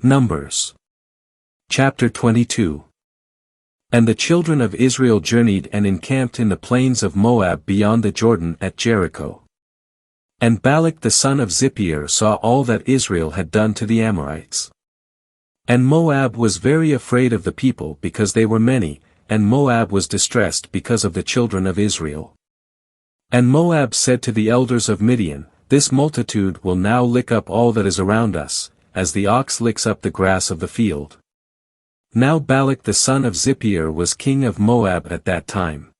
Numbers. Chapter 22. And the children of Israel journeyed and encamped in the plains of Moab beyond the Jordan at Jericho. And Balak the son of Zippor saw all that Israel had done to the Amorites. And Moab was very afraid of the people because they were many, and Moab was distressed because of the children of Israel. And Moab said to the elders of Midian, This multitude will now lick up all that is around us, as the ox licks up the grass of the field. Now Balak the son of Zippor was king of Moab at that time.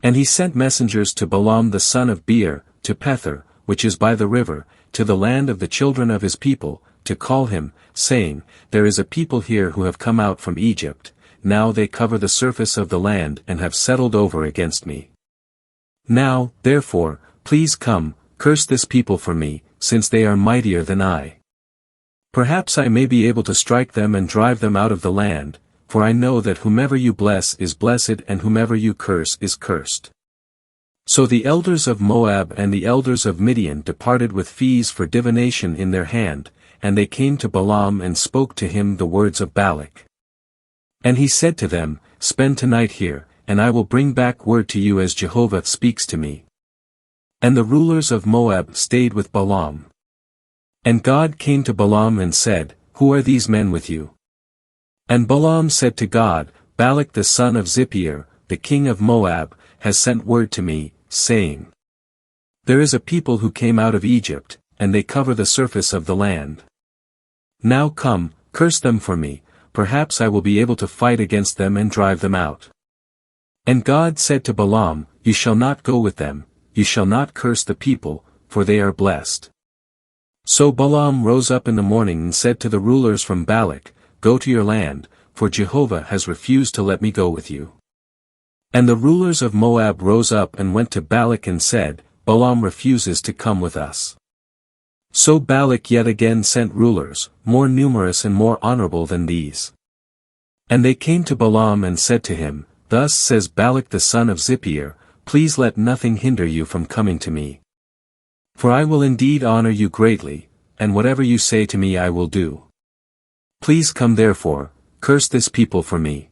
And he sent messengers to Balaam the son of Beor, to Pethor, which is by the river, to the land of the children of his people, to call him, saying, There is a people here who have come out from Egypt, now they cover the surface of the land and have settled over against me. Now, therefore, please come, curse this people for me, since they are mightier than I. Perhaps I may be able to strike them and drive them out of the land, for I know that whomever you bless is blessed and whomever you curse is cursed. So the elders of Moab and the elders of Midian departed with fees for divination in their hand, and they came to Balaam and spoke to him the words of Balak. And he said to them, Spend tonight here, and I will bring back word to you as Jehovah speaks to me. And the rulers of Moab stayed with Balaam. And God came to Balaam and said, Who are these men with you? And Balaam said to God, Balak the son of Zippor, the king of Moab, has sent word to me, saying, There is a people who came out of Egypt, and they cover the surface of the land. Now come, curse them for me, perhaps I will be able to fight against them and drive them out. And God said to Balaam, You shall not go with them, you shall not curse the people, for they are blessed. So Balaam rose up in the morning and said to the rulers from Balak, Go to your land, for Jehovah has refused to let me go with you. And the rulers of Moab rose up and went to Balak and said, Balaam refuses to come with us. So Balak yet again sent rulers, more numerous and more honorable than these. And they came to Balaam and said to him, Thus says Balak the son of Zippor, Please let nothing hinder you from coming to me. For I will indeed honor you greatly, and whatever you say to me I will do. Please come therefore, curse this people for me.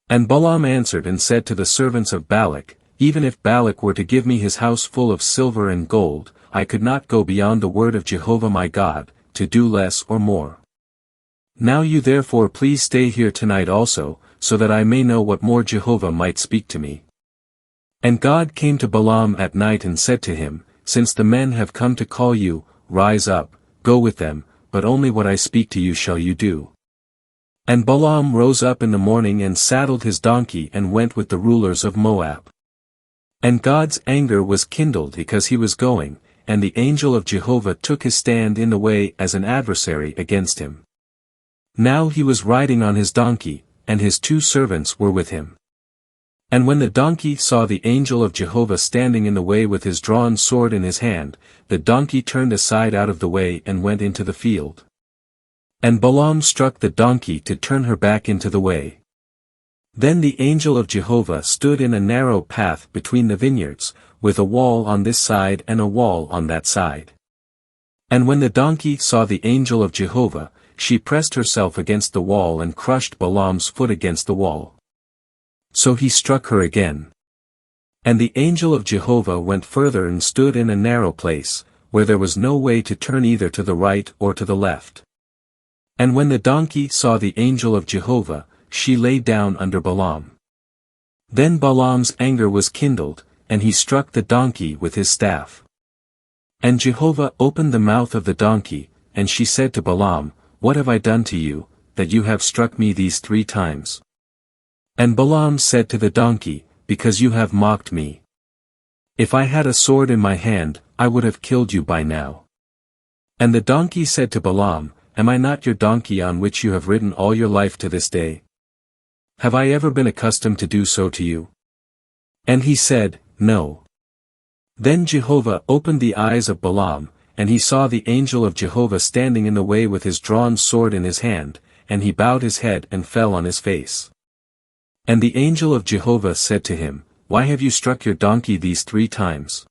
And Balaam answered and said to the servants of Balak, Even if Balak were to give me his house full of silver and gold, I could not go beyond the word of Jehovah my God, to do less or more. Now you therefore please stay here tonight also, so that I may know what more Jehovah might speak to me. And God came to Balaam at night and said to him, Since the men have come to call you, rise up, go with them, but only what I speak to you shall you do. And Balaam rose up in the morning and saddled his donkey and went with the rulers of Moab. And God's anger was kindled because he was going, and the angel of Jehovah took his stand in the way as an adversary against him. Now he was riding on his donkey, and his 2 servants were with him. And when the donkey saw the angel of Jehovah standing in the way with his drawn sword in his hand, the donkey turned aside out of the way and went into the field. And Balaam struck the donkey to turn her back into the way. Then the angel of Jehovah stood in a narrow path between the vineyards, with a wall on this side and a wall on that side. And when the donkey saw the angel of Jehovah, she pressed herself against the wall and crushed Balaam's foot against the wall. So he struck her again. And the angel of Jehovah went further and stood in a narrow place, where there was no way to turn either to the right or to the left. And when the donkey saw the angel of Jehovah, she lay down under Balaam. Then Balaam's anger was kindled, and he struck the donkey with his staff. And Jehovah opened the mouth of the donkey, and she said to Balaam, What have I done to you, that you have struck me these 3 times? And Balaam said to the donkey, Because you have mocked me. If I had a sword in my hand, I would have killed you by now. And the donkey said to Balaam, Am I not your donkey on which you have ridden all your life to this day? Have I ever been accustomed to do so to you? And he said, No. Then Jehovah opened the eyes of Balaam, and he saw the angel of Jehovah standing in the way with his drawn sword in his hand, and he bowed his head and fell on his face. And the angel of Jehovah said to him, Why have you struck your donkey these 3 times?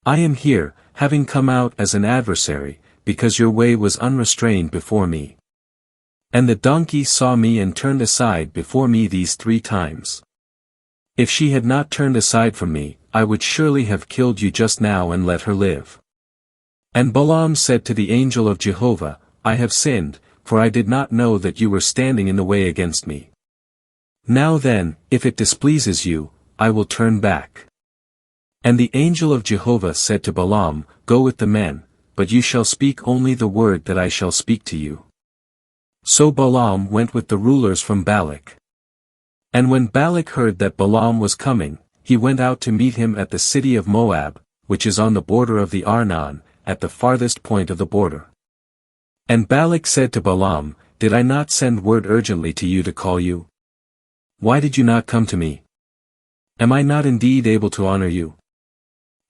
I am here, having come out as an adversary, because your way was unrestrained before me. And the donkey saw me and turned aside before me these 3 times. If she had not turned aside from me, I would surely have killed you just now and let her live. And Balaam said to the angel of Jehovah, I have sinned, for I did not know that you were standing in the way against me. Now then, if it displeases you, I will turn back. And the angel of Jehovah said to Balaam, Go with the men, but you shall speak only the word that I shall speak to you. So Balaam went with the rulers from Balak. And when Balak heard that Balaam was coming, he went out to meet him at the city of Moab, which is on the border of the Arnon, at the farthest point of the border. And Balak said to Balaam, Did I not send word urgently to you to call you? Why did you not come to me? Am I not indeed able to honor you?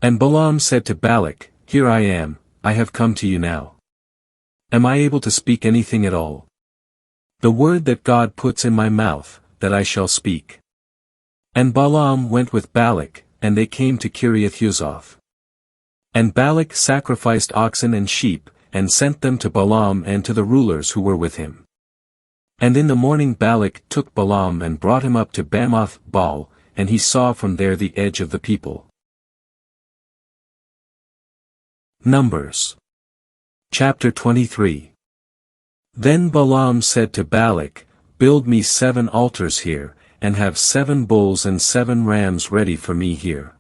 And Balaam said to Balak, Here I am, I have come to you now. Am I able to speak anything at all? The word that God puts in my mouth, that I shall speak. And Balaam went with Balak, and they came to Kiriath-Huzoth. And Balak sacrificed oxen and sheep, and sent them to Balaam and to the rulers who were with him. And in the morning Balak took Balaam and brought him up to Bamoth Baal, and he saw from there the edge of the people. Numbers. Chapter 23. Then Balaam said to Balak, Build me 7 altars here, and have 7 bulls and 7 rams ready for me here.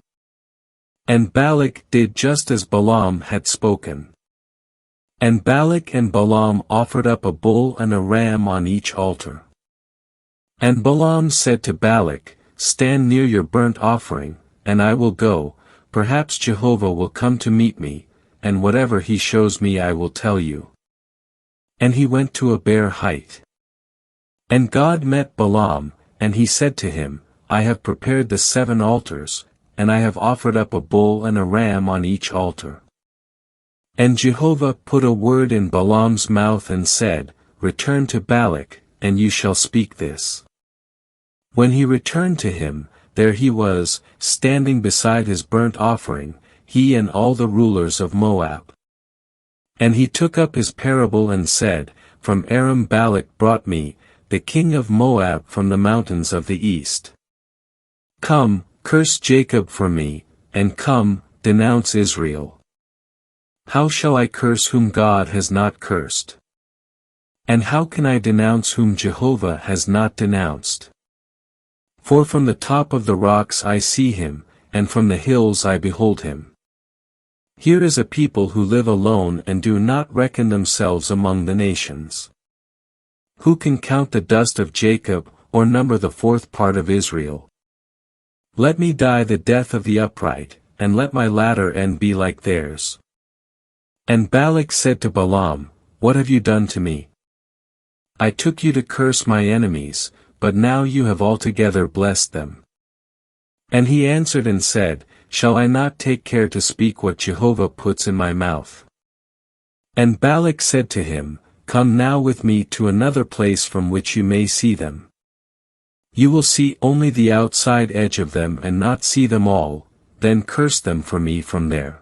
And Balak did just as Balaam had spoken. And Balak and Balaam offered up a bull and a ram on each altar. And Balaam said to Balak, Stand near your burnt offering, and I will go, perhaps Jehovah will come to meet me, and whatever he shows me I will tell you. And he went to a bare height. And God met Balaam, and he said to him, I have prepared the 7 altars, and I have offered up a bull and a ram on each altar. And Jehovah put a word in Balaam's mouth and said, Return to Balak, and you shall speak this. When he returned to him, there he was, standing beside his burnt offering, he and all the rulers of Moab. And he took up his parable and said, From Aram Balak brought me, the king of Moab from the mountains of the east. Come, curse Jacob for me, and come, denounce Israel. How shall I curse whom God has not cursed? And how can I denounce whom Jehovah has not denounced? For from the top of the rocks I see him, and from the hills I behold him. Here is a people who live alone and do not reckon themselves among the nations. Who can count the dust of Jacob, or number the 4th part of Israel? Let me die the death of the upright, and let my latter end be like theirs. And Balak said to Balaam, What have you done to me? I took you to curse my enemies, but now you have altogether blessed them. And he answered and said, Shall I not take care to speak what Jehovah puts in my mouth? And Balak said to him, Come now with me to another place from which you may see them. You will see only the outside edge of them and not see them all, then curse them for me from there.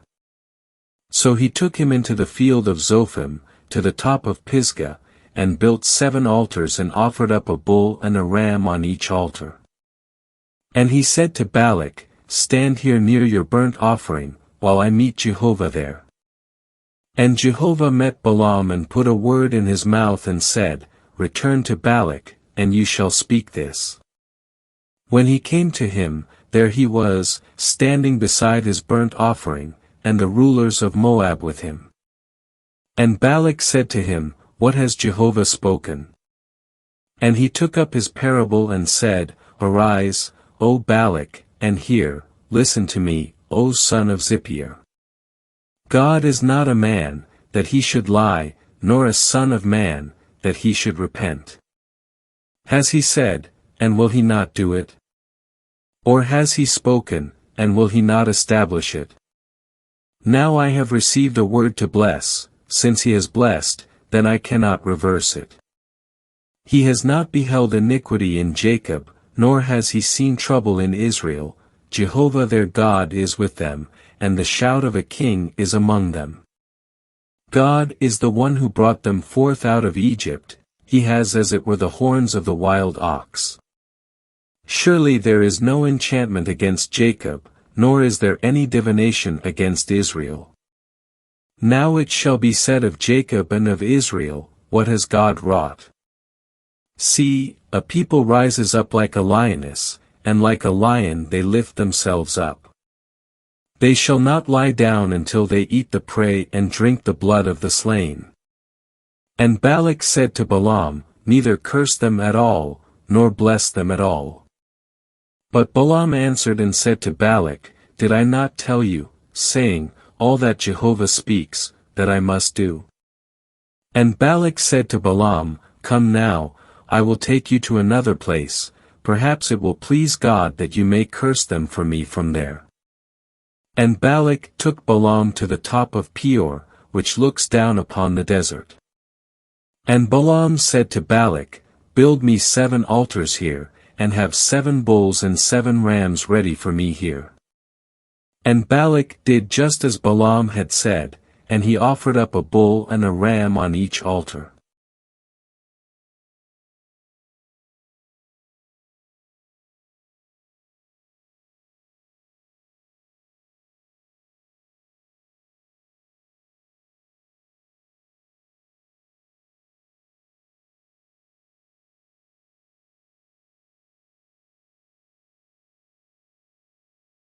So he took him into the field of Zophim, to the top of Pisgah, and built 7 altars and offered up a bull and a ram on each altar. And he said to Balak, Stand here near your burnt offering, while I meet Jehovah there. And Jehovah met Balaam and put a word in his mouth and said, Return to Balak, and you shall speak this. When he came to him, there he was, standing beside his burnt offering, and the rulers of Moab with him. And Balak said to him, What has Jehovah spoken? And he took up his parable and said, Arise, O Balak, and hear, listen to me, O son of Zippor. God is not a man, that he should lie, nor a son of man, that he should repent. Has he said, and will he not do it? Or has he spoken, and will he not establish it? Now I have received a word to bless, since he has blessed, then I cannot reverse it. He has not beheld iniquity in Jacob, nor has he seen trouble in Israel. Jehovah their God is with them, and the shout of a king is among them. God is the one who brought them forth out of Egypt, he has as it were the horns of the wild ox. Surely there is no enchantment against Jacob, nor is there any divination against Israel. Now it shall be said of Jacob and of Israel, what has God wrought? See, a people rises up like a lioness, and like a lion they lift themselves up. They shall not lie down until they eat the prey and drink the blood of the slain. And Balak said to Balaam, neither curse them at all, nor bless them at all. But Balaam answered and said to Balak, did I not tell you, saying, all that Jehovah speaks, that I must do? And Balak said to Balaam, come now, I will take you to another place, perhaps it will please God that you may curse them for me from there. And Balak took Balaam to the top of Peor, which looks down upon the desert. And Balaam said to Balak, build me 7 altars here, and have 7 bulls and 7 rams ready for me here. And Balak did just as Balaam had said, and he offered up a bull and a ram on each altar.